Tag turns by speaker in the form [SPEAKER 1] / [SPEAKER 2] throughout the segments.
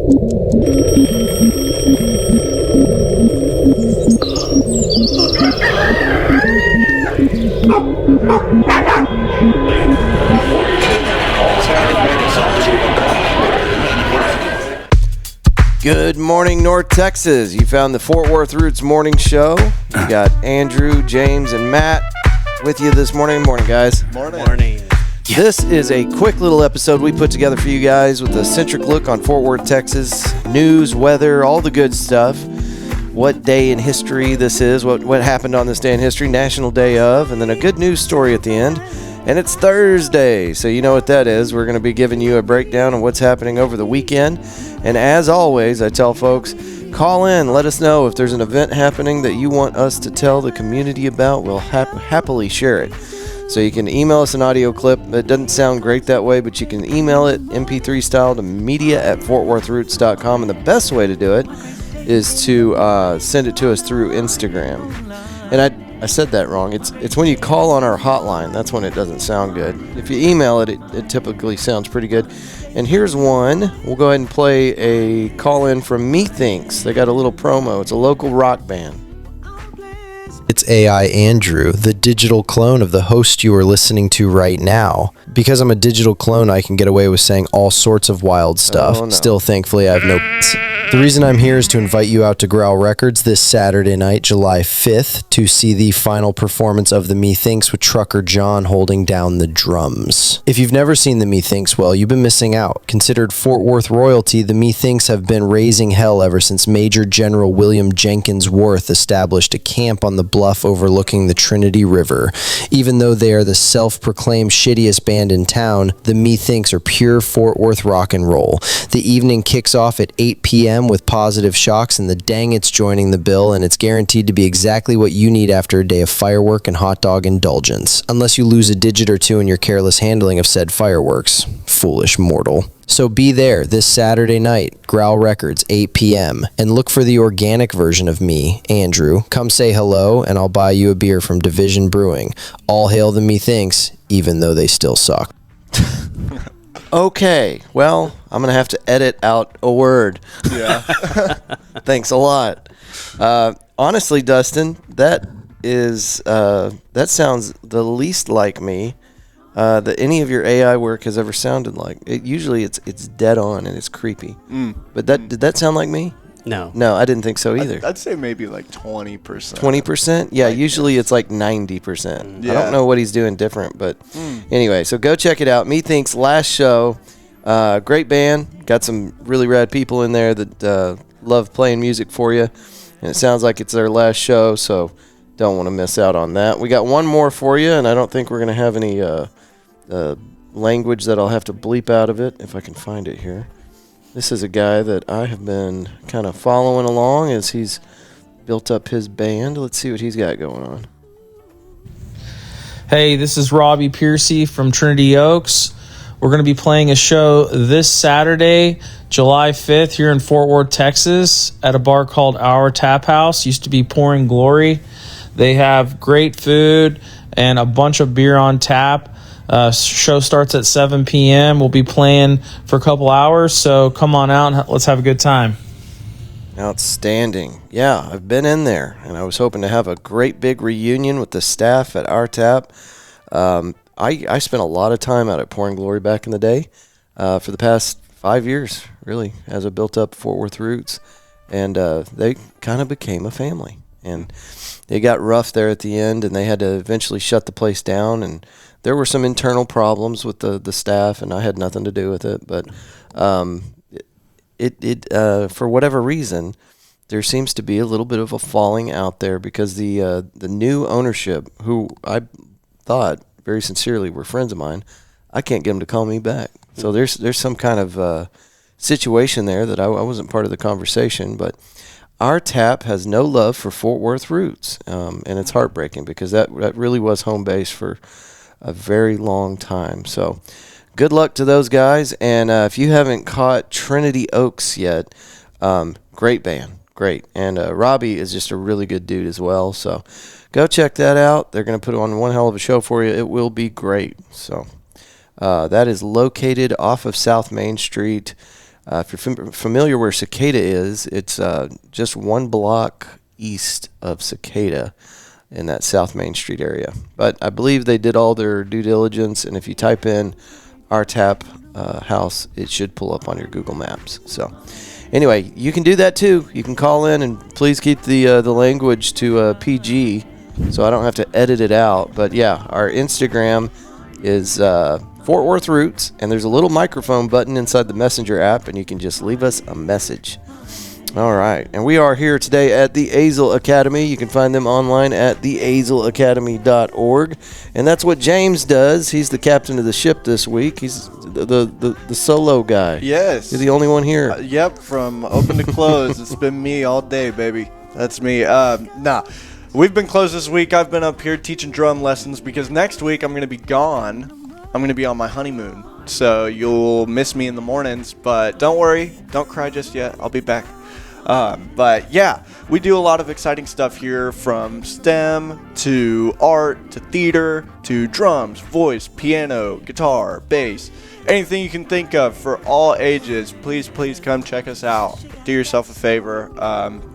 [SPEAKER 1] Good morning, North Texas. You found the Fort Worth Roots Morning Show. You got Andrew, James, and Matt with you this morning. Morning, guys.
[SPEAKER 2] Morning.
[SPEAKER 1] This is a quick little episode we put together for you guys with a centric look on Fort Worth, Texas. News, weather, all the good stuff. What day in history this is, what happened on this day in history, National Day of, and then a good news story at the end. And it's Thursday, so you know what that is. We're going to be giving you a breakdown of what's happening over the weekend. And as always, I tell folks, call in. Let us know if there's an event happening that you want us to tell the community about. We'll happily share it. So you can email us an audio clip. It doesn't sound great that way, but you can email it MP3 style to media@fortworthroots.com. And the best way to do it is to send it to us through Instagram. And I said that wrong. It's when you call on our hotline. That's when it doesn't sound good. If you email it, it typically sounds pretty good. And here's one. We'll go ahead and play a call-in from Methinks. They got a little promo. It's a local rock band.
[SPEAKER 3] It's AI Andrew, the digital clone of the host you are listening to right now. Because I'm a digital clone, I can get away with saying all sorts of wild stuff.
[SPEAKER 1] Oh, no.
[SPEAKER 3] Still, thankfully, I have no... The reason I'm here is to invite you out to Growl Records this Saturday night, July 5th, to see the final performance of the Methinks with Trucker John holding down the drums. If you've never seen the Methinks, well, you've been missing out. Considered Fort Worth royalty, the Methinks have been raising hell ever since Major General William Jenkins Worth established a camp on the bluff overlooking the Trinity River. Even though they are the self-proclaimed shittiest band in town, the Methinks are pure Fort Worth rock and roll. The evening kicks off at 8 p.m. with Positive Shocks and the Dang It's joining the bill, and it's guaranteed to be exactly what you need after a day of firework and hot dog indulgence. Unless you lose a digit or two in your careless handling of said fireworks. Foolish mortal. So be there this Saturday night, Growl Records, 8 p.m., and look for the organic version of me, Andrew. Come say hello, and I'll buy you a beer from Division Brewing. All hail the Methinks, even though they still suck.
[SPEAKER 1] Okay, well, I'm going to have to edit out a word.
[SPEAKER 2] Yeah.
[SPEAKER 1] Thanks a lot. Honestly, Dustin, that sounds the least like me that any of your AI work has ever sounded like. Usually it's dead on and it's creepy. But did that sound like me?
[SPEAKER 2] No.
[SPEAKER 1] No, I didn't think so either.
[SPEAKER 4] I'd say maybe like 20%.
[SPEAKER 1] 20%? Yeah, usually it's like 90%.
[SPEAKER 4] Yeah.
[SPEAKER 1] I don't know what he's doing different, but anyway, so go check it out. Methinks last show, great band. Got some really rad people in there that love playing music for you, and it sounds like it's their last show, so don't want to miss out on that. We got one more for you, and I don't think we're going to have any language that I'll have to bleep out of it if I can find it here. This is a guy that I have been kind of following along as he's built up his band. Let's see what he's got going on.
[SPEAKER 5] Hey, this is Robbie Piercy from Trinity Oaks. We're going to be playing a show this Saturday, July 5th, here in Fort Worth, Texas, at a bar called Our Tap House. Used to be Pouring Glory. They have great food and a bunch of beer on tap. Show starts at 7 p.m. We'll be playing for a couple hours, so come on out and let's have a good time.
[SPEAKER 1] Outstanding. Yeah, I've been in there, and I was hoping to have a great big reunion with the staff at Our Tap. I spent a lot of time out at Pouring Glory back in the day for the past 5 years, really, as I built up Fort Worth Roots, and they kind of became a family. And it got rough there at the end, and they had to eventually shut the place down, and there were some internal problems with the staff, and I had nothing to do with it. But for whatever reason, there seems to be a little bit of a falling out there because the new ownership, who I thought very sincerely were friends of mine, I can't get them to call me back. So there's some kind of situation there that I wasn't part of the conversation, but Our Tap has no love for Fort Worth Roots, and it's heartbreaking because that really was home base for a very long time. So good luck to those guys, and if you haven't caught Trinity Oaks yet, great band, great. And Robbie is just a really good dude as well, so go check that out. They're going to put on one hell of a show for you. It will be great. So that is located off of South Main Street, If you're familiar where Cicada is, it's just one block east of Cicada in that South Main Street area. But I believe they did all their due diligence, and if you type in our tap house, it should pull up on your Google Maps. So anyway, you can do that too. You can call in, and please keep the language to PG so I don't have to edit it out. But yeah, our Instagram is Fort Worth Roots, and there's a little microphone button inside the Messenger app, and you can just leave us a message. All right, and we are here today at the Azle Academy. You can find them online at theazleacademy.org, and that's what James does. He's the captain of the ship this week. He's the solo guy.
[SPEAKER 2] Yes.
[SPEAKER 1] You're the only one here.
[SPEAKER 2] Yep, from open to close. It's been me all day, baby. That's me. We've been closed this week. I've been up here teaching drum lessons because next week I'm going to be gone. I'm going to be on my honeymoon. So you'll miss me in the mornings, but don't worry. Don't cry just yet. I'll be back. But yeah, we do a lot of exciting stuff here, from STEM to art to theater to drums, voice, piano, guitar, bass, anything you can think of for all ages. Please come check us out. Do yourself a favor.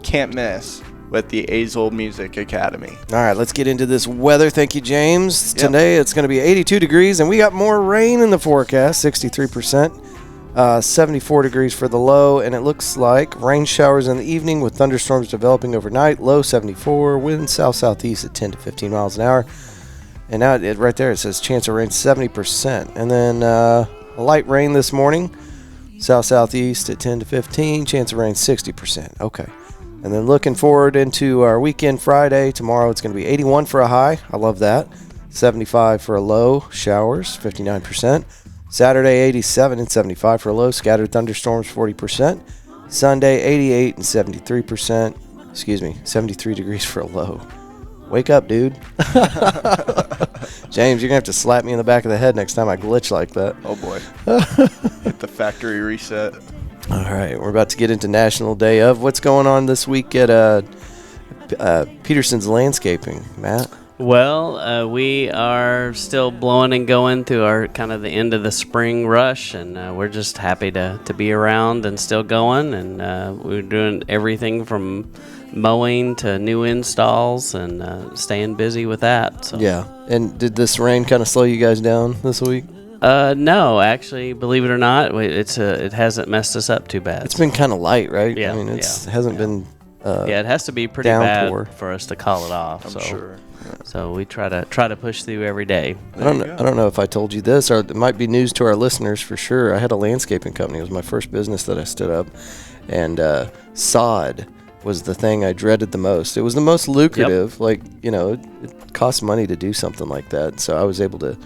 [SPEAKER 2] Can't miss with the Azle Music Academy.
[SPEAKER 1] All right, let's get into this weather. Thank you, James.
[SPEAKER 2] Yep.
[SPEAKER 1] Today it's going to be 82 degrees, and we got more rain in the forecast, 63%. 74 degrees for the low, and it looks like rain showers in the evening with thunderstorms developing overnight. Low 74, wind south-southeast at 10 to 15 miles an hour. And now right there it says chance of rain 70%. And then light rain this morning, south-southeast at 10 to 15, chance of rain 60%. Okay. And then looking forward into our weekend Friday, tomorrow it's going to be 81 for a high. I love that. 75 for a low, showers 59%. Saturday 87 and 75 for a low, scattered thunderstorms 40%. Sunday 88 and 73%. 73 degrees for a low. Wake up, dude. James, you're going to have to slap me in the back of the head next time I glitch like that.
[SPEAKER 2] Oh boy. Hit the factory reset.
[SPEAKER 1] All right, we're about to get into National Day of. What's going on this week at Peterson's Landscaping, Matt?
[SPEAKER 4] Well, we are still blowing and going through our kind of the end of the spring rush, and we're just happy to be around and still going. And we're doing everything from mowing to new installs and staying busy with that. So.
[SPEAKER 1] Yeah, and did this rain kind of slow you guys down this week?
[SPEAKER 4] No, actually, believe it or not, it hasn't messed us up too bad.
[SPEAKER 1] It's been kind of light, right?
[SPEAKER 4] Yeah,
[SPEAKER 1] I mean, it hasn't been.
[SPEAKER 4] It has to be pretty
[SPEAKER 1] downpour.
[SPEAKER 4] bad for us to call it off.
[SPEAKER 2] I'm sure.
[SPEAKER 4] So we try to push through every day.
[SPEAKER 1] I don't know if I told you this, or it might be news to our listeners for sure. I had a landscaping company. It was my first business that I stood up, and sod was the thing I dreaded the most. It was the most lucrative. Yep. It costs money to do something like that, so I was able to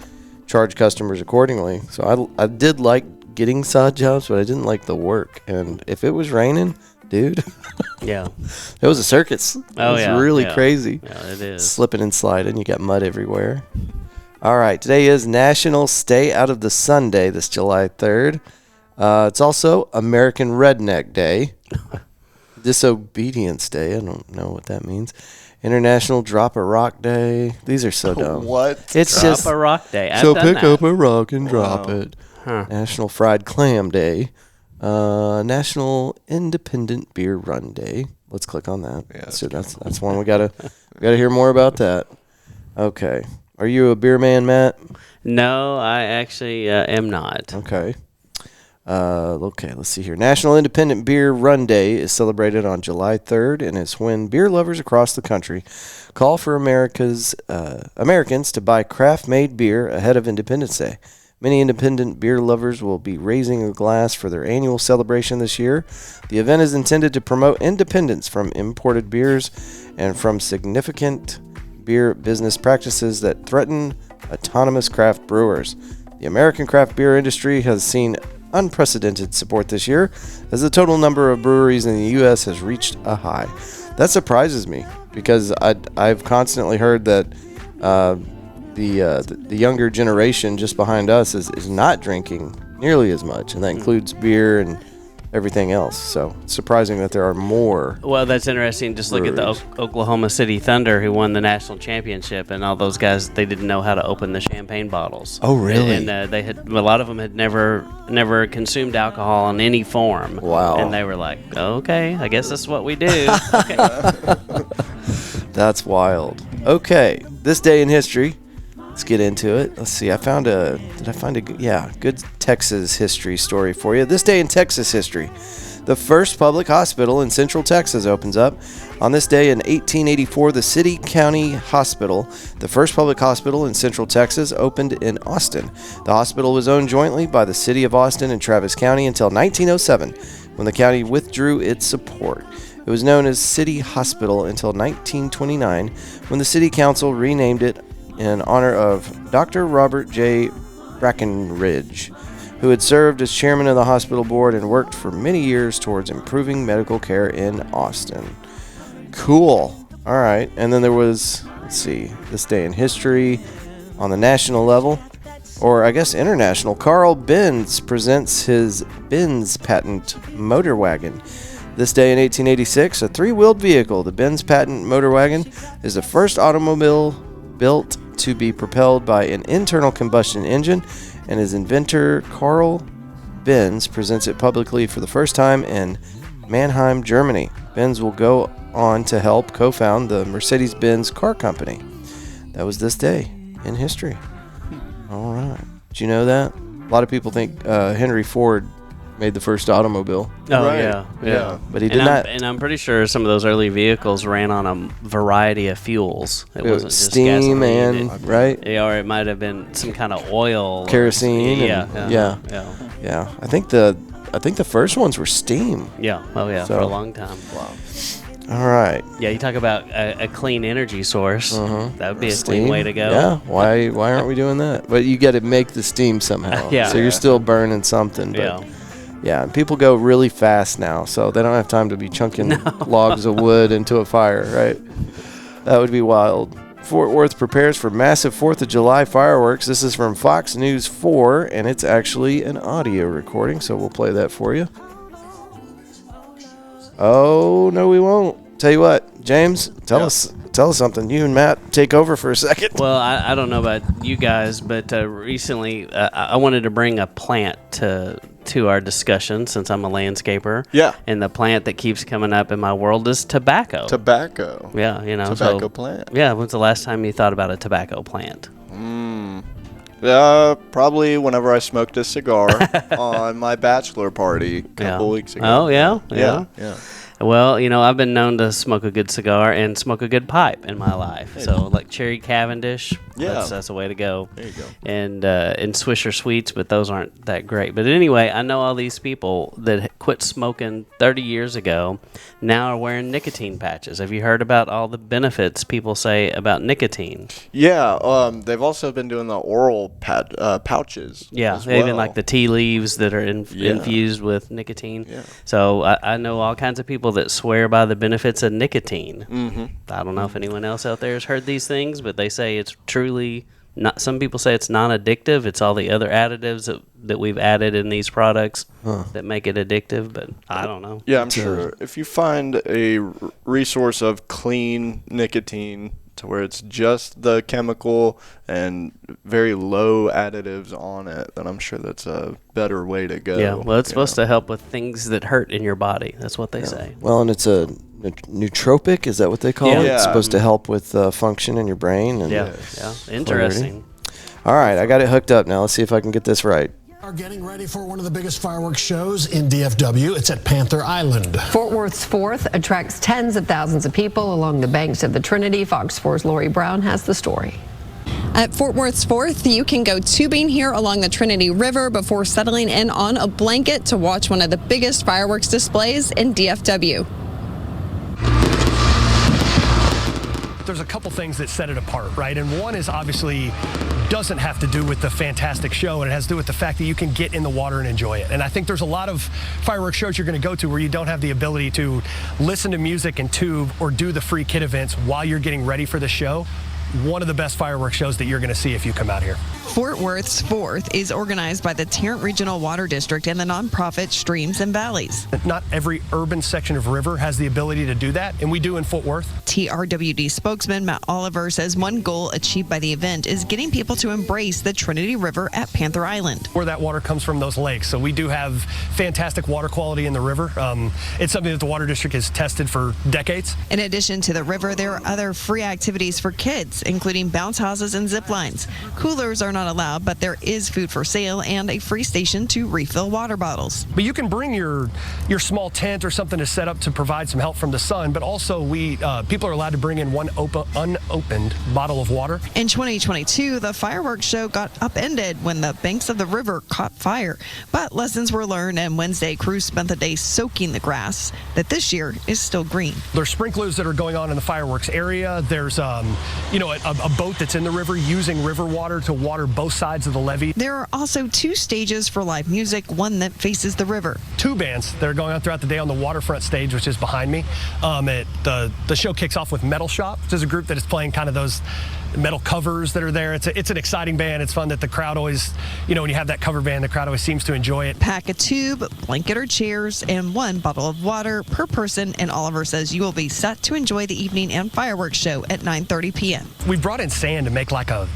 [SPEAKER 1] charge customers accordingly. So I did like getting sod jobs, but I didn't like the work. And if it was raining, dude,
[SPEAKER 4] yeah,
[SPEAKER 1] it was a circus. It was really crazy.
[SPEAKER 4] Yeah, it is.
[SPEAKER 1] Slipping and sliding, you got mud everywhere. All right, today is National Stay Out of the Sun Day, this July 3rd. It's also American Redneck Day, Disobedience Day. I don't know what that means. International Drop a Rock Day. These are so dumb.
[SPEAKER 2] What?
[SPEAKER 1] It's
[SPEAKER 4] Drop
[SPEAKER 1] just
[SPEAKER 4] a rock day.
[SPEAKER 1] so pick up a rock and drop it.
[SPEAKER 4] Huh.
[SPEAKER 1] National Fried Clam Day. National Independent Beer Run Day. Let's click on that.
[SPEAKER 2] Yeah,
[SPEAKER 1] So that's one we gotta hear more about that. Okay. Are you a beer man, Matt?
[SPEAKER 4] No, I actually am not.
[SPEAKER 1] Okay. Okay, let's see here. National Independent Beer Run Day is celebrated on July 3rd, and it's when beer lovers across the country call for Americans to buy craft-made beer ahead of Independence Day. Many independent beer lovers will be raising a glass for their annual celebration this year. The event is intended to promote independence from imported beers and from significant beer business practices that threaten autonomous craft brewers. The American craft beer industry has seen unprecedented support this year as the total number of breweries in the U.S. has reached a high. That surprises me because I've constantly heard that the younger generation just behind us is not drinking nearly as much, and that includes beer and everything else. So it's surprising that there are more.
[SPEAKER 4] Well, that's interesting. Just look at the Oklahoma City Thunder, who won the national championship, and all those guys, they didn't know how to open the champagne bottles.
[SPEAKER 1] Oh, really?
[SPEAKER 4] And they had, a lot of them had never consumed alcohol in any form.
[SPEAKER 1] Wow.
[SPEAKER 4] And they were like, okay, I guess that's what we do. Okay.
[SPEAKER 1] That's wild. Okay, this day in history. Let's get into it. Let's see. Did I find a good Texas history story for you. This day in Texas history. The first public hospital in Central Texas opens up. On this day in 1884, the City County Hospital, the first public hospital in Central Texas, opened in Austin. The hospital was owned jointly by the City of Austin and Travis County until 1907, when the county withdrew its support. It was known as City Hospital until 1929, when the City Council renamed it in honor of Dr. Robert J. Brackenridge, who had served as chairman of the hospital board and worked for many years towards improving medical care in Austin. Cool. All right. And then there was, this day in history on the national level, or I guess international. Carl Benz presents his Benz patent motor wagon. This day in 1886, a three-wheeled vehicle, the Benz patent motor wagon, is the first automobile built to be propelled by an internal combustion engine, and his inventor Carl Benz presents it publicly for the first time in Mannheim, Germany. Benz will go on to help co-found the Mercedes-Benz car company. That was this day in history. All right. Did you know that? A lot of people think Henry Ford made the first automobile.
[SPEAKER 4] Oh,
[SPEAKER 2] Right.
[SPEAKER 4] yeah.
[SPEAKER 1] But he did not.
[SPEAKER 4] And I'm pretty sure some of those early vehicles ran on a variety of fuels. It wasn't just
[SPEAKER 1] steam
[SPEAKER 4] gasoline.
[SPEAKER 1] and, right?
[SPEAKER 4] Yeah, or it might have been some kind of oil.
[SPEAKER 1] Kerosene.
[SPEAKER 4] Yeah.
[SPEAKER 1] Yeah. I think the first ones were steam.
[SPEAKER 4] Yeah. Oh, yeah.
[SPEAKER 1] So-
[SPEAKER 4] For a long time. Wow.
[SPEAKER 1] All right.
[SPEAKER 4] Yeah, you talk about a clean energy source. That would be a clean
[SPEAKER 1] Steam?
[SPEAKER 4] way to go.
[SPEAKER 1] Yeah. Why aren't we doing that? But you got to make the steam somehow.
[SPEAKER 4] Yeah.
[SPEAKER 1] So you're still burning something. But
[SPEAKER 4] Yeah.
[SPEAKER 1] yeah, and people go really fast now, so they don't have time to be chunking logs of wood into a fire, right? That would be wild. Fort Worth prepares for massive 4th of July fireworks. This is from Fox News 4, and it's actually an audio recording, so we'll play that for you. Oh, no, we won't. Tell you what, James, tell us something. You and Matt take over for a second.
[SPEAKER 4] Well, I don't know about you guys, but recently I wanted to bring a plant to our discussion since I'm a landscaper.
[SPEAKER 2] Yeah.
[SPEAKER 4] And the plant that keeps coming up in my world is tobacco.
[SPEAKER 2] Tobacco.
[SPEAKER 4] Yeah,
[SPEAKER 2] Tobacco plant.
[SPEAKER 4] Yeah, when's the last time you thought about a tobacco plant?
[SPEAKER 2] Probably whenever I smoked a cigar on my bachelor party a couple weeks ago.
[SPEAKER 4] Oh, yeah?
[SPEAKER 2] Yeah.
[SPEAKER 4] Well, I've been known to smoke a good cigar and smoke a good pipe in my life. So, like cherry Cavendish, that's the way to go.
[SPEAKER 2] There you go.
[SPEAKER 4] And Swisher Sweets, but those aren't that great. But anyway, I know all these people that quit smoking 30 years ago now are wearing nicotine patches. Have you heard about all the benefits people say about nicotine?
[SPEAKER 2] Yeah, they've also been doing the oral pouches.
[SPEAKER 4] Yeah,
[SPEAKER 2] as
[SPEAKER 4] even
[SPEAKER 2] well.
[SPEAKER 4] like the tea leaves that are infused with nicotine.
[SPEAKER 2] Yeah.
[SPEAKER 4] So I know all kinds of people that swear by the benefits of nicotine. Mm-hmm. I don't know if anyone else out there has heard these things, but they say it's truly not. Some people say it's non-addictive. It's all the other additives that we've added in these products that make it addictive, but I don't know.
[SPEAKER 2] Yeah, I'm sure if you find a resource of clean nicotine to where it's just the chemical and very low additives on it, then I'm sure that's a better way to go.
[SPEAKER 4] Yeah, well, it's supposed to help with things that hurt in your body. That's what they say.
[SPEAKER 1] Well, and it's a nootropic. Is that what they call it?
[SPEAKER 2] Yeah.
[SPEAKER 1] It's supposed to help with function in your brain. And
[SPEAKER 4] Yeah, interesting.
[SPEAKER 1] All right, I got it hooked up now. Let's see if I can get this right.
[SPEAKER 6] Are getting ready for one of the biggest fireworks shows in DFW. It's at Panther Island.
[SPEAKER 7] Fort Worth's 4th attracts tens of thousands of people along the banks of the Trinity. Fox 4's Lori Brown has the story.
[SPEAKER 8] At Fort Worth's 4th, you can go tubing here along the Trinity River before settling in on a blanket to watch one of the biggest fireworks displays in DFW.
[SPEAKER 9] There's a couple things that set it apart, right? And one is obviously doesn't have to do with the fantastic show, and it has to do with the fact that you can get in the water and enjoy it. And I think there's a lot of fireworks shows you're going to go to where you don't have the ability to listen to music and tube or do the free kid events while you're getting ready for the show. One of the best fireworks shows that you're going to see if you come out here.
[SPEAKER 8] Fort Worth's 4th is organized by the Tarrant Regional Water District and the nonprofit Streams and Valleys.
[SPEAKER 9] Not every urban section of river has the ability to do that, and we do in Fort Worth.
[SPEAKER 8] TRWD spokesman Matt Oliver says one goal achieved by the event is getting people to embrace the Trinity River at Panther Island.
[SPEAKER 9] Where that water comes from, those lakes. So we do have fantastic water quality in the river. It's something that the Water District has tested for decades.
[SPEAKER 8] In addition to the river, there are other free activities for kids, including bounce houses and zip lines. Coolers are not allowed, but there is food for sale and a free station to refill water bottles.
[SPEAKER 9] But you can bring your small tent or something to set up to provide some help from the sun, but also people are allowed to bring in one unopened bottle of water.
[SPEAKER 8] In 2022, the fireworks show got upended when the banks of the river caught fire, but lessons were learned, and Wednesday crews spent the day soaking the grass that this year is still green.
[SPEAKER 9] There's sprinklers that are going on in the fireworks area. There's a boat that's in the river using river water to water both sides of the levee.
[SPEAKER 8] There are also 2 stages for live music, one that faces the river.
[SPEAKER 9] 2 bands that are going on throughout the day on the waterfront stage, which is behind me. The show kicks off with Metal Shop, which is a group that is playing kind of those metal covers that are there. It's an exciting band. It's fun that the crowd always, when you have that cover band, the crowd always seems to enjoy it.
[SPEAKER 8] Pack a tube, blanket or chairs, and 1 bottle of water per person, and Oliver says you will be set to enjoy the evening and fireworks show at 9:30 p.m.
[SPEAKER 9] We brought in sand to make like a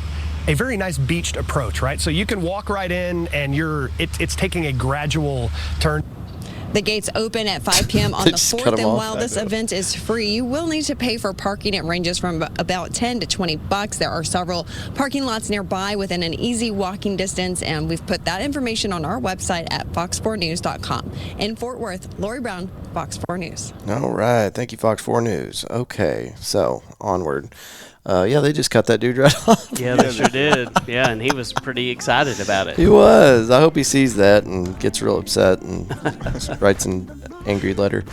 [SPEAKER 9] very nice beached approach, right? So you can walk right in and it's taking a gradual turn.
[SPEAKER 8] The gates open at 5 p.m. on the
[SPEAKER 1] Just
[SPEAKER 8] 4th,
[SPEAKER 1] cut 'em
[SPEAKER 8] and
[SPEAKER 1] off.
[SPEAKER 8] while this event is free, you will need to pay for parking. It ranges from about $10 to $20. There are several parking lots nearby within an easy walking distance, and we've put that information on our website at fox4news.com. In Fort Worth, Lori Brown, Fox 4 News.
[SPEAKER 1] All right. Thank you, Fox 4 News. Okay, so onward. They just cut that dude right off.
[SPEAKER 4] Yeah, they sure did. Yeah, and he was pretty excited about it.
[SPEAKER 1] He was. I hope he sees that and gets real upset and writes an angry letter.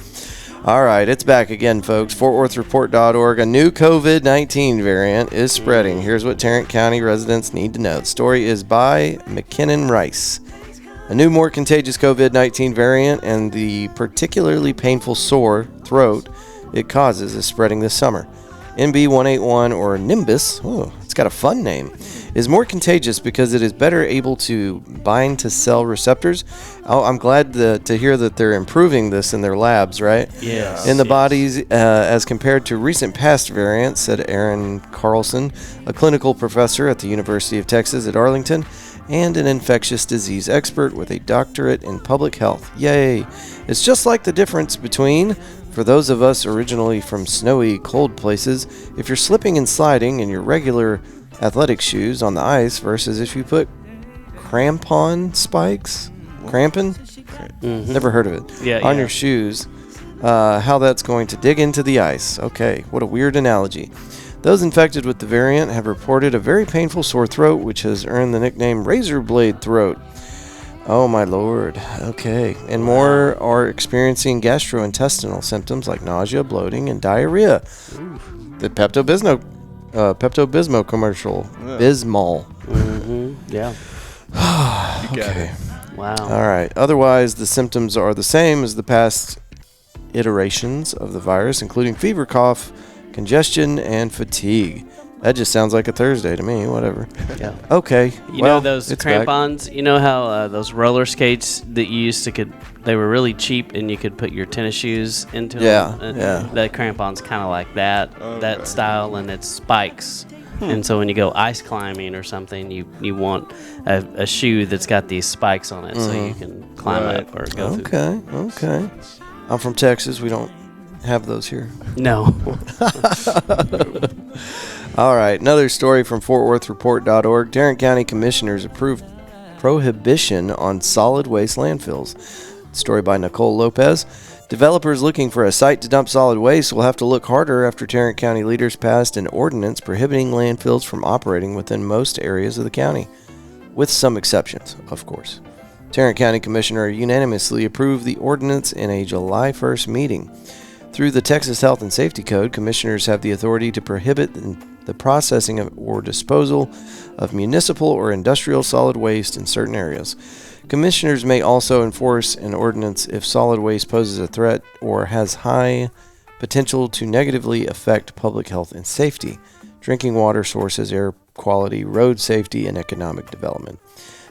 [SPEAKER 1] All right, it's back again, folks. FortWorthReport.org. A new COVID-19 variant is spreading. Here's what Tarrant County residents need to know. The story is by McKinnon Rice. A new, more contagious COVID-19 variant and the particularly painful sore throat it causes is spreading this summer. NB181, or Nimbus, it's got a fun name, is more contagious because it is better able to bind to cell receptors. I'm glad to hear that they're improving this in their labs, right?
[SPEAKER 4] Yes.
[SPEAKER 1] In the bodies as compared to recent past variants, said Aaron Carlson, a clinical professor at the University of Texas at Arlington and an infectious disease expert with a doctorate in public health. Yay! It's just like the difference between, for those of us originally from snowy, cold places, if you're slipping and sliding in your regular athletic shoes on the ice versus if you put crampon spikes, crampon? Never heard of it. On your shoes, how that's going to dig into the ice. Okay, what a weird analogy. Those infected with the variant have reported a very painful sore throat, which has earned the nickname razor blade throat. Oh my lord. Okay. And more are experiencing gastrointestinal symptoms like nausea, bloating, and diarrhea. The Pepto-Bismol commercial. Bismol.
[SPEAKER 4] Yeah.
[SPEAKER 1] Okay.
[SPEAKER 4] Wow.
[SPEAKER 1] All right. Otherwise, the symptoms are the same as the past iterations of the virus, including fever, cough, congestion, and fatigue. That just sounds like a Thursday to me. Whatever.
[SPEAKER 4] Yeah.
[SPEAKER 1] Okay.
[SPEAKER 4] You know those crampons? Back. You know how those roller skates that you used to they were really cheap and you could put your tennis shoes into them?
[SPEAKER 1] Yeah.
[SPEAKER 4] The crampon's kind of like that style, and it's spikes. And so when you go ice climbing or something, you want a shoe that's got these spikes on it so you can climb up or go through.
[SPEAKER 1] Okay. I'm from Texas. We don't have those here.
[SPEAKER 4] No.
[SPEAKER 1] All right, another story from FortWorthReport.org. Tarrant County Commissioners approved prohibition on solid waste landfills. Story by Nicole Lopez. Developers looking for a site to dump solid waste will have to look harder after Tarrant County leaders passed an ordinance prohibiting landfills from operating within most areas of the county, with some exceptions, of course. Tarrant County Commissioner unanimously approved the ordinance in a July 1st meeting. Through the Texas Health and Safety Code, commissioners have the authority to prohibit the processing or disposal of municipal or industrial solid waste in certain areas. Commissioners may also enforce an ordinance if solid waste poses a threat or has high potential to negatively affect public health and safety, drinking water sources, air quality, road safety, and economic development.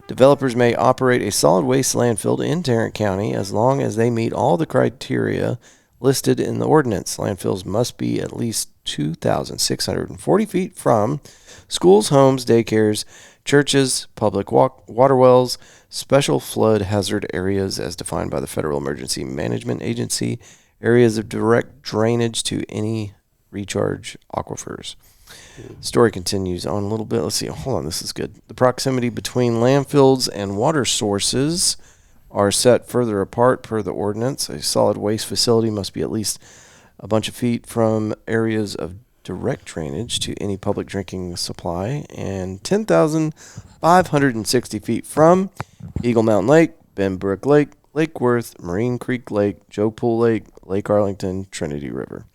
[SPEAKER 1] Developers may operate a solid waste landfill in Tarrant County as long as they meet all the criteria listed in the ordinance. Landfills must be at least 2,640 feet from schools, homes, daycares, churches, public water wells, special flood hazard areas as defined by the Federal Emergency Management Agency, areas of direct drainage to any recharge aquifers. Story continues on a little bit. Let's see. Hold on. This is good. The proximity between landfills and water sources are set further apart per the ordinance. A solid waste facility must be at least a bunch of feet from areas of direct drainage to any public drinking supply and 10,560 feet from Eagle Mountain Lake, Benbrook Lake, Lake Worth, Marine Creek Lake, Joe Pool Lake, Lake Arlington, Trinity River.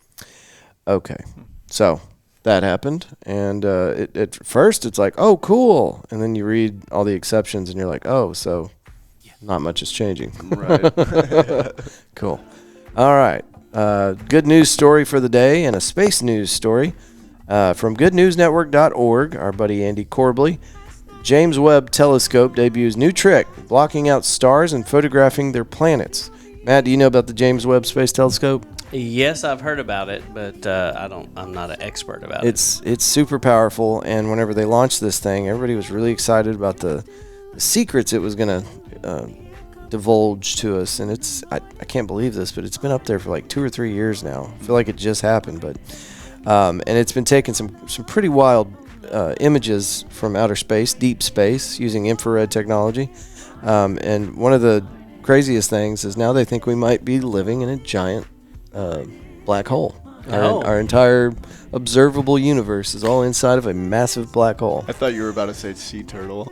[SPEAKER 1] Okay. So that happened, and at first it's like, oh, cool, and then you read all the exceptions, and you're like, oh, so not much is changing.
[SPEAKER 2] Right.
[SPEAKER 1] Cool. All right. Good news story for the day, and a space news story from goodnewsnetwork.org. Our buddy Andy Corbley. James Webb Telescope debuts new trick, blocking out stars and photographing their planets. Matt, do you know about the James Webb Space Telescope?
[SPEAKER 4] Yes, I've heard about it, but I'm not an expert about it.
[SPEAKER 1] It's super powerful, and whenever they launched this thing, everybody was really excited about the secrets it was going to divulge to us. And I can't believe this, but it's been up there for like 2 or 3 years now. I feel like it just happened, but and it's been taking some pretty wild images from outer space, deep space, using infrared technology. And one of the craziest things is now they think we might be living in a giant black hole. Our entire observable universe is all inside of a massive black hole.
[SPEAKER 2] I thought you were about to say sea turtle.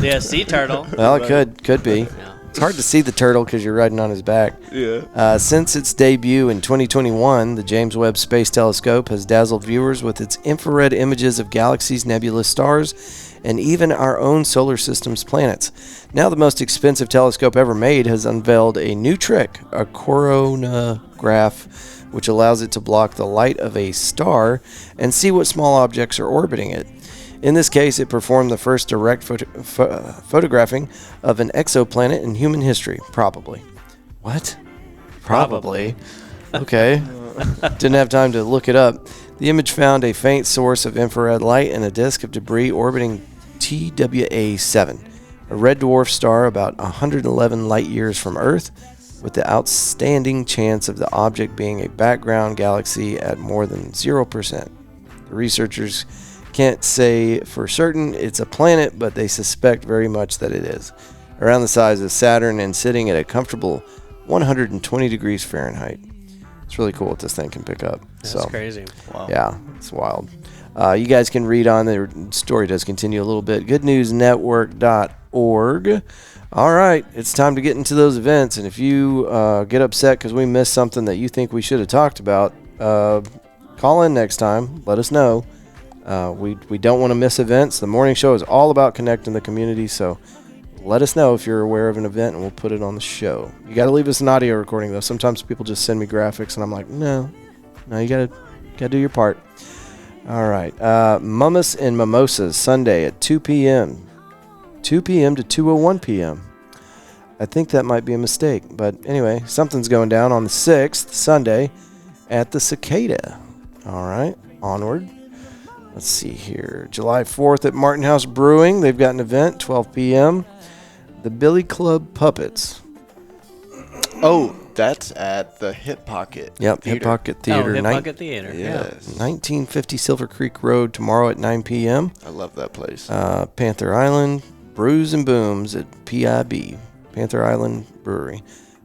[SPEAKER 4] Yeah, sea turtle.
[SPEAKER 1] Well, it could be.
[SPEAKER 4] Yeah.
[SPEAKER 1] It's hard to see the turtle because you're riding on his back.
[SPEAKER 2] Yeah.
[SPEAKER 1] Since its debut in 2021, the James Webb Space Telescope has dazzled viewers with its infrared images of galaxies, nebulous stars, and even our own solar system's planets. Now the most expensive telescope ever made has unveiled a new trick, a coronagraph, which allows it to block the light of a star and see what small objects are orbiting it. In this case, it performed the first direct photographing of an exoplanet in human history. Probably. What? Probably. Okay. Didn't have time to look it up. The image found a faint source of infrared light and a disk of debris orbiting TWA7, a red dwarf star about 111 light years from Earth, with the outstanding chance of the object being a background galaxy at more than 0%. The researchers can't say for certain it's a planet, but they suspect very much that it is. Around the size of Saturn and sitting at a comfortable 120 degrees Fahrenheit. It's really cool what this thing can pick up.
[SPEAKER 4] That's crazy.
[SPEAKER 2] Wow.
[SPEAKER 1] Yeah, it's wild. You guys can read on. The story does continue a little bit. goodnewsnetwork.org. All right, it's time to get into those events. And if you get upset because we missed something that you think we should have talked about, call in next time. Let us know. We don't want to miss events. The morning show is all about connecting the community, so let us know if you're aware of an event, and we'll put it on the show. You got to leave us an audio recording, though. Sometimes people just send me graphics, and I'm like, no, you got to do your part. All right, Mummus and Mimosas, Sunday at 2 p.m. 2 p.m. to 2:01 p.m. I think that might be a mistake, but anyway, something's going down on the 6th, Sunday, at the Cicada. All right, onward. Let's see here. July 4th at Martin House Brewing. They've got an event, 12 p.m. The Billy Club Puppets.
[SPEAKER 2] Oh, that's at the Hip Pocket.
[SPEAKER 1] Yep,
[SPEAKER 2] Theater.
[SPEAKER 1] Hip Pocket Theater.
[SPEAKER 4] Hip Pocket Theater.
[SPEAKER 2] Yes.
[SPEAKER 1] 1950 Silver Creek Road tomorrow at 9 p.m.
[SPEAKER 2] I love that place.
[SPEAKER 1] Panther Island Brews and Booms at PIB, Panther Island Brewery.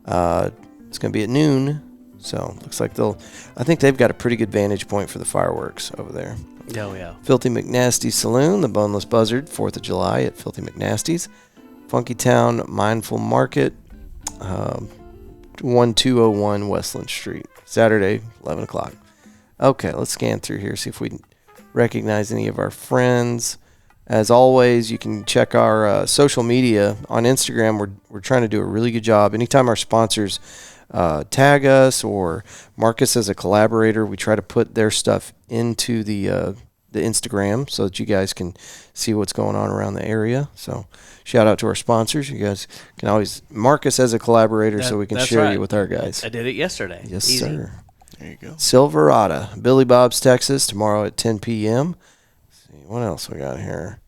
[SPEAKER 1] It's going to be at noon, so looks like I think they've got a pretty good vantage point for the fireworks over there.
[SPEAKER 4] Oh, yeah.
[SPEAKER 1] Filthy McNasty's Saloon, the Boneless Buzzard, 4th of July at Filthy McNasty's. Funky Town Mindful Market, 1201 Westland Street, Saturday, 11 o'clock. Okay, let's scan through here, see if we recognize any of our friends. As always, you can check our social media on Instagram. We're trying to do a really good job. Anytime our sponsors tag us or mark us as a collaborator, we try to put their stuff into the the Instagram so that you guys can see what's going on around the area. So shout out to our sponsors. You guys can always mark us as a collaborator so we can share
[SPEAKER 4] right.
[SPEAKER 1] you with our guys.
[SPEAKER 4] I did it yesterday.
[SPEAKER 1] Yes,
[SPEAKER 4] Easy.
[SPEAKER 1] sir.
[SPEAKER 2] There you go.
[SPEAKER 1] Silverado, Billy Bob's, Texas, tomorrow at 10 p.m. Let's see, what else we got here?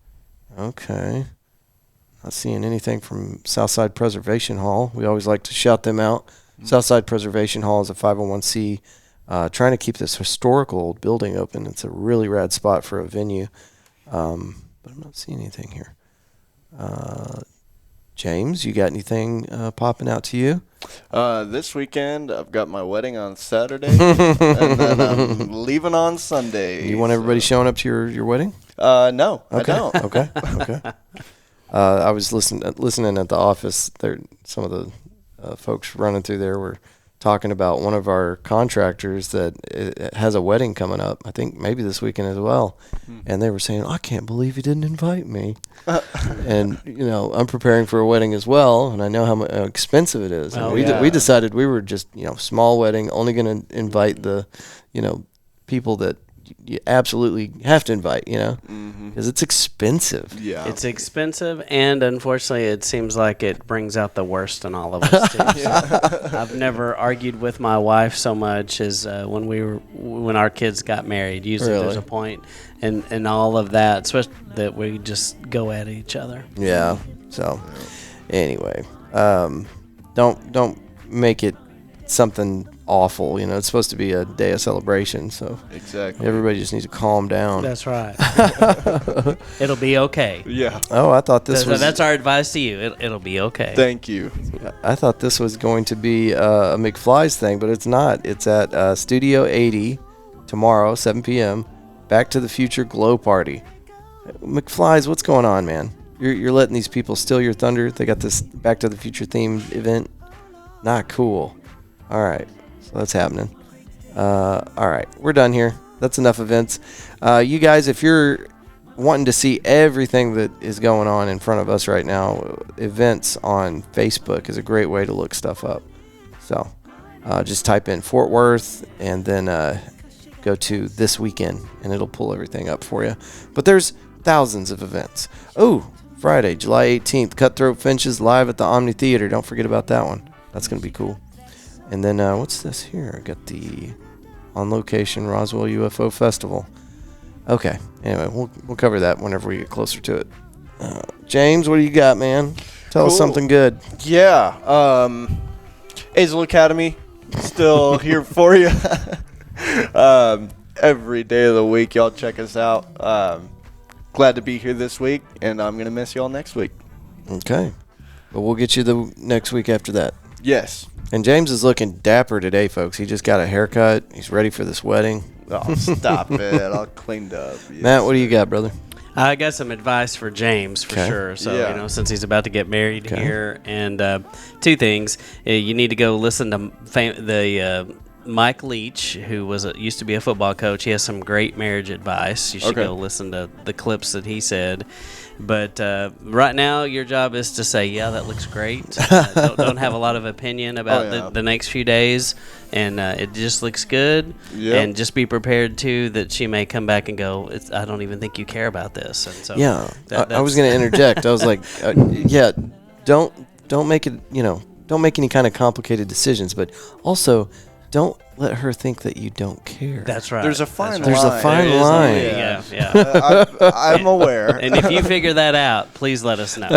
[SPEAKER 1] Okay. Not seeing anything from Southside Preservation Hall. We always like to shout them out. Southside Preservation Hall is a 501c trying to keep this historical old building open. It's a really rad spot for a venue. But I'm not seeing anything here. James, you got anything popping out to you?
[SPEAKER 2] This weekend, I've got my wedding on Saturday, and then I'm leaving on Sunday.
[SPEAKER 1] You want everybody showing up to your wedding?
[SPEAKER 2] No,
[SPEAKER 1] Okay.
[SPEAKER 2] I don't.
[SPEAKER 1] Okay. Okay. I was listening at the office. There, some of the folks running through there were talking about one of our contractors that has a wedding coming up. I think maybe this weekend as well. And they were saying, "I can't believe he didn't invite me." And I'm preparing for a wedding as well, and I know how expensive it is.
[SPEAKER 4] Oh,
[SPEAKER 1] And we decided we were just small wedding, only going to invite the people that you absolutely have to invite, because it's expensive.
[SPEAKER 2] Yeah.
[SPEAKER 4] It's expensive, and unfortunately, it seems like it brings out the worst in all of us too. So I've never argued with my wife so much as when our kids got married. Usually,
[SPEAKER 1] Really?
[SPEAKER 4] there's a point in all of that, especially that we just go at each other.
[SPEAKER 1] Yeah. So, anyway, don't make it something awful. It's supposed to be a day of celebration, so
[SPEAKER 2] Exactly.
[SPEAKER 1] everybody just needs to calm down.
[SPEAKER 4] That's right. It'll be okay.
[SPEAKER 2] Yeah.
[SPEAKER 1] Oh, I thought this
[SPEAKER 4] So
[SPEAKER 1] was.
[SPEAKER 4] that's our advice to you. It'll be okay.
[SPEAKER 2] Thank you.
[SPEAKER 1] I thought this was going to be a McFly's thing, but it's not. It's at Studio 80 tomorrow, 7 p.m. Back to the Future Glow Party. McFly's, what's going on, man? You're letting these people steal your thunder. They got this Back to the Future themed event. Not cool. All right, so that's happening. All right, we're done here. That's enough events. You guys, if you're wanting to see everything that is going on in front of us right now, events on Facebook is a great way to look stuff up. So just type in Fort Worth and then go to this weekend, and it'll pull everything up for you. But there's thousands of events. Oh, Friday, July 18th, Cutthroat Finches live at the Omni Theater. Don't forget about that one. That's going to be cool. And then what's this here? I got the On Location Roswell UFO Festival. Okay. Anyway, we'll cover that whenever we get closer to it. James, what do you got, man? Tell us
[SPEAKER 2] Cool.
[SPEAKER 1] something good.
[SPEAKER 2] Yeah. Azle Academy, still here for you. Every day of the week, y'all check us out. Glad to be here this week, and I'm going to miss y'all next week.
[SPEAKER 1] Okay. But we'll get you the next week after that.
[SPEAKER 2] Yes.
[SPEAKER 1] And James is looking dapper today, folks. He just got a haircut. He's ready for this wedding.
[SPEAKER 2] Oh, stop it. All cleaned up. Yes.
[SPEAKER 1] Matt, what do you got, brother?
[SPEAKER 4] I got some advice for James for
[SPEAKER 1] Okay.
[SPEAKER 4] sure. So
[SPEAKER 2] Yeah.
[SPEAKER 4] since he's about to get married
[SPEAKER 1] Okay.
[SPEAKER 4] here, and two things: you need to go listen to Mike Leach, who used to be a football coach. He has some great marriage advice. You should
[SPEAKER 2] Okay.
[SPEAKER 4] go listen to the clips that he said. But right now, your job is to say, "Yeah, that looks great." Don't have a lot of opinion about
[SPEAKER 2] Oh, yeah.
[SPEAKER 4] the next few days, and it just looks good.
[SPEAKER 2] Yep.
[SPEAKER 4] And just be prepared too that she may come back and go, "I don't even think you care about this." And so
[SPEAKER 1] Yeah,
[SPEAKER 4] that-
[SPEAKER 1] I was going to interject. I was like, yeah, don't make it, don't make any kind of complicated decisions, but also don't let her think that you don't care.
[SPEAKER 4] That's right.
[SPEAKER 2] There's a
[SPEAKER 4] That's
[SPEAKER 2] fine
[SPEAKER 4] right.
[SPEAKER 1] There's a
[SPEAKER 2] line.
[SPEAKER 1] fine
[SPEAKER 4] There is
[SPEAKER 1] line.
[SPEAKER 4] Yeah.
[SPEAKER 2] I'm aware.
[SPEAKER 4] And if you figure that out, please let us know.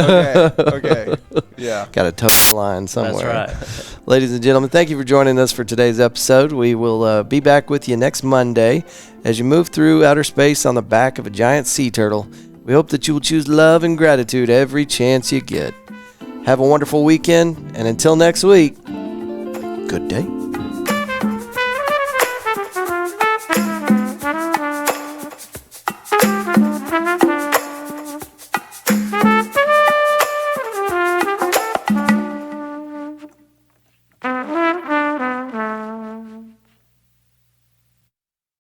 [SPEAKER 2] Okay. Yeah.
[SPEAKER 1] Got a tough line somewhere.
[SPEAKER 4] That's right.
[SPEAKER 1] Ladies and gentlemen, thank you for joining us for today's episode. We will be back with you next Monday as you move through outer space on the back of a giant sea turtle. We hope that you will choose love and gratitude every chance you get. Have a wonderful weekend, and until next week, good day.